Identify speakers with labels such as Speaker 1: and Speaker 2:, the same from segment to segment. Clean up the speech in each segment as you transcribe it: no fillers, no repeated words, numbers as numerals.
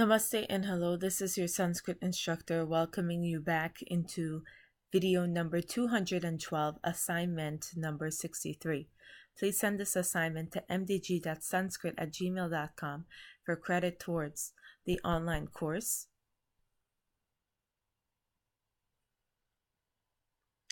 Speaker 1: Namaste and hello, this is your Sanskrit instructor welcoming you back into video number 212, assignment number 63. Please send this assignment to mdg.sanskrit@gmail.com for credit towards the online course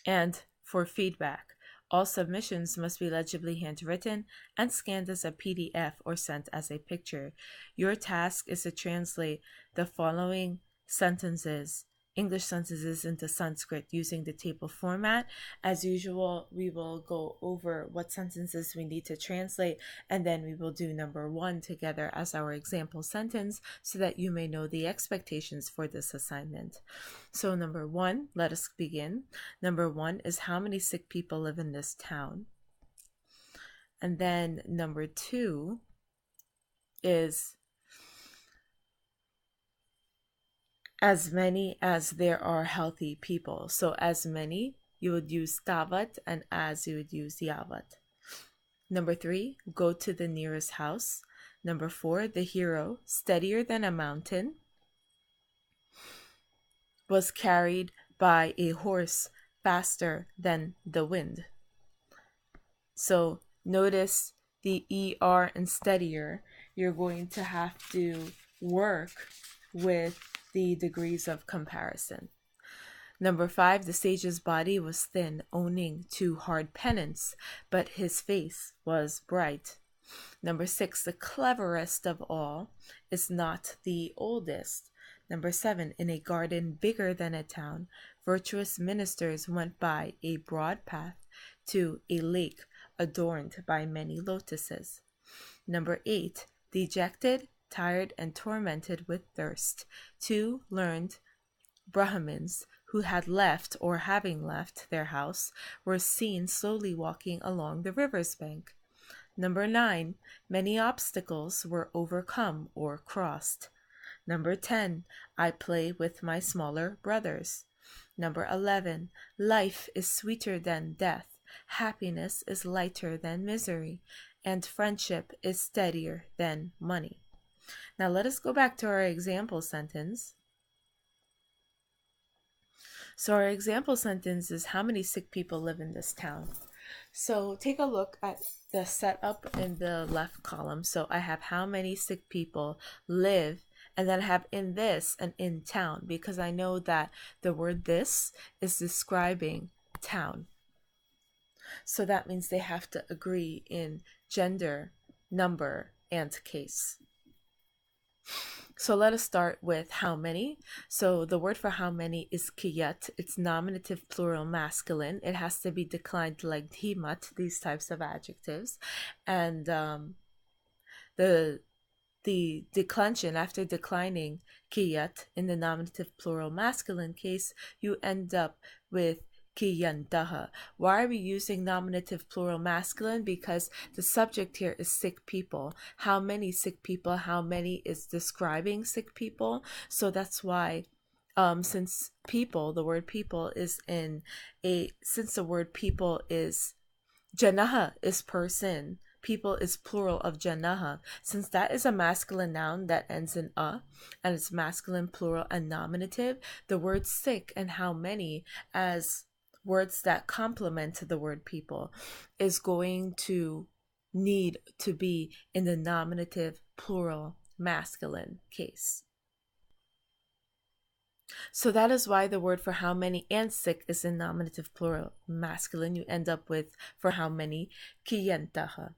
Speaker 1: and for feedback. All submissions must be legibly handwritten and scanned as a PDF or sent as a picture. Your task is to translate the following sentences, English sentences, into Sanskrit using the table format. As usual, we will go over what sentences we need to translate, and then we will do number 1 together as our example sentence so that you may know the expectations for this assignment. So number 1, let us begin. Number 1 is how many sick people live in this town? And then number 2 is as many as there are healthy people. So as many, you would use tavat, and as you would use yavat. Number 3, go to the nearest house. Number 4, the hero, steadier than a mountain, was carried by a horse faster than the wind. So notice the ER and steadier, you're going to have to work with the degrees of comparison. Number 5, the sage's body was thin, owning to hard penance, but his face was bright. Number 6, the cleverest of all is not the oldest. Number 7, in a garden bigger than a town, virtuous ministers went by a broad path to a lake adorned by many lotuses. Number 8, dejected, tired, and tormented with thirst, 2 learned Brahmins who had left or having left their house were seen slowly walking along the river's bank. Number 9, many obstacles were overcome or crossed. Number 10, I play with my smaller brothers. Number 11, life is sweeter than death, happiness is lighter than misery, and friendship is steadier than money. Now let us go back to our example sentence. So our example sentence is how many sick people live in this town? So take a look at the setup in the left column. So I have how many sick people live, and then I have in this and in town, because I know that the word this is describing town. So that means they have to agree in gender, number, and case. So let us start with how many. So the word for how many is kiyat. It's nominative plural masculine. It has to be declined like dhimat, these types of adjectives. And the declension, after declining kiyat in the nominative plural masculine case, you end up with kiyantaha. Why are we using nominative plural masculine? Because the subject here is sick people. How many sick people? How many is describing sick people. So that's why since people, the word people is since the word people is janaha is person, people is plural of janaha. Since that is a masculine noun that ends in a, and it's masculine, plural, and nominative, the word sick and how many as words that complement the word people is going to need to be in the nominative plural masculine case. So that is why the word for how many and sick is in nominative plural masculine. You end up with for how many kiyantaha.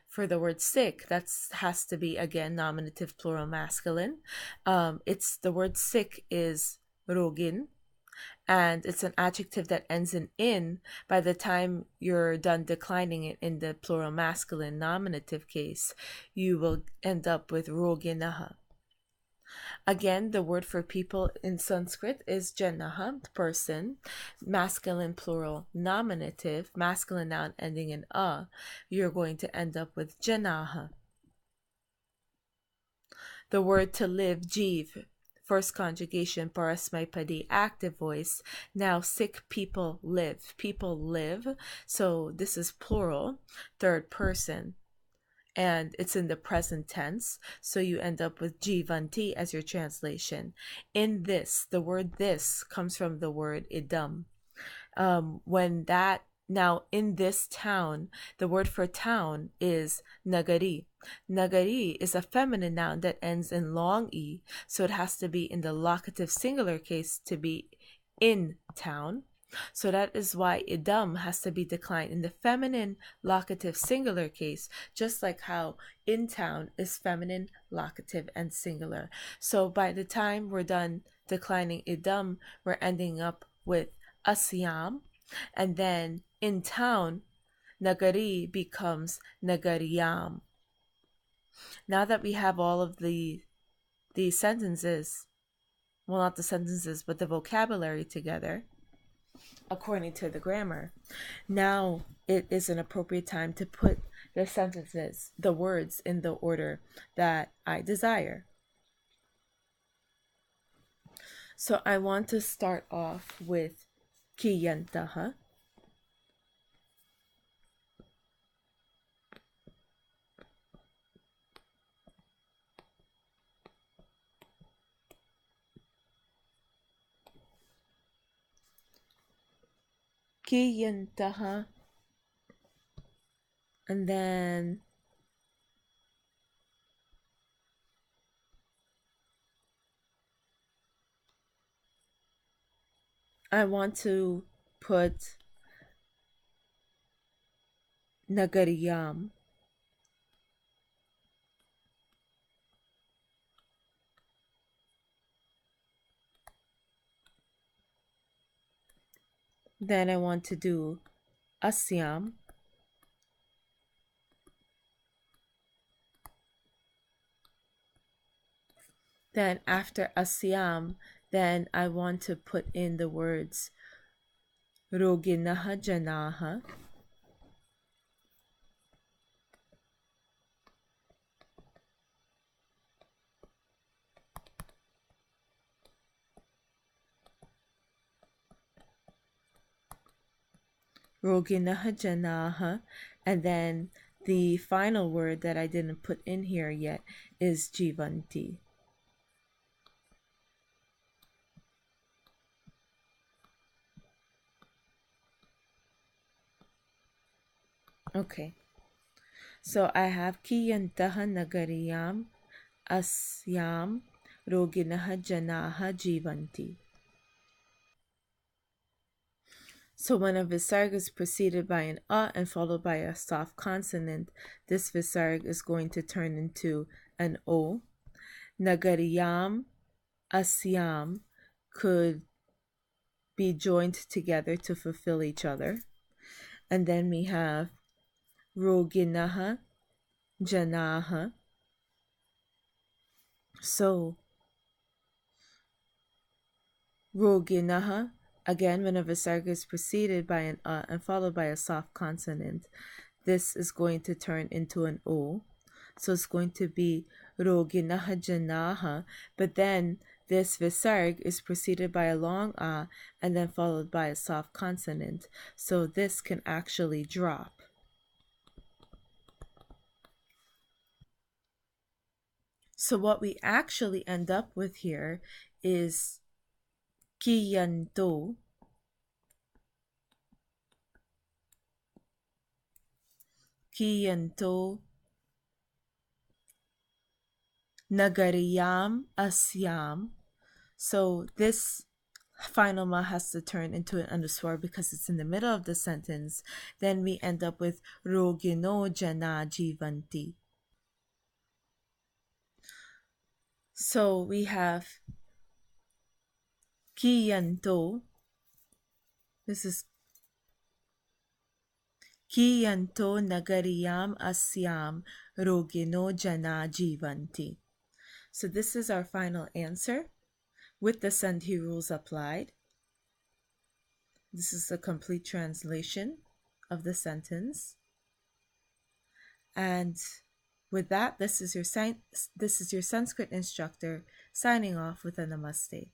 Speaker 1: For the word sick, that has to be again nominative plural masculine. It's the word sick is rogin, and it's an adjective that ends in. By the time you're done declining it in the plural masculine nominative case, you will end up with roginaha. Again, the word for people in Sanskrit is janaha, person, masculine plural nominative, masculine noun ending in a. You're going to end up with janaha. The word to live, jiv, first conjugation, parasmaipadi, active voice. Now sick people live. People live. So this is plural, third person. and it's in the present tense, so you end up with jivanti as your translation. In this, the word this comes from the word idam. When that Now in this town, the word for town is nagari. Nagari is a feminine noun that ends in long e, so it has to be in the locative singular case to be in town. So that is why idam has to be declined in the feminine locative singular case, just like how in town is feminine locative and singular. So by the time we're done declining idam, we're ending up with asyam, and then in town, nagari becomes nagariyam. Now that we have all of the sentences, well, not the sentences, but the vocabulary together, according to the grammar, now it is an appropriate time to put the sentences, the words, in the order that I desire. So I want to start off with kiyantaha. Kiyantaha. And then I want to put nagariyam. Then I want to do asyam. Then after asyam, then I want to put in the words roginaha janaha. Roginaha janaha. And then the final word that I didn't put in here yet is jivanti. Okay. So I have kiyantaha nagariyam asyam roginaha janaha jivanti. So when a visarg is preceded by an a and followed by a soft consonant, this visarg is going to turn into an o. Nagariyam, asyam could be joined together to fulfill each other. And then we have roginaha, janaha. So roginaha, again, when a visarga is preceded by an a and followed by a soft consonant, this is going to turn into an o. So it's going to be roginaha janaha, but then this visarg is preceded by a long a and then followed by a soft consonant. So this can actually drop. So what we actually end up with here is kiyanto, kiyanto nagariyam asyam. So this final ma has to turn into an underscore because it's in the middle of the sentence. Then we end up with rogino jana jivanti. So we have kiyanto. This is kiyanto nagariyam asyam rogino jana jivanti. So this is our final answer with the Sandhi rules applied. This is a complete translation of the sentence. And with that, this is your Sanskrit instructor signing off with a namaste.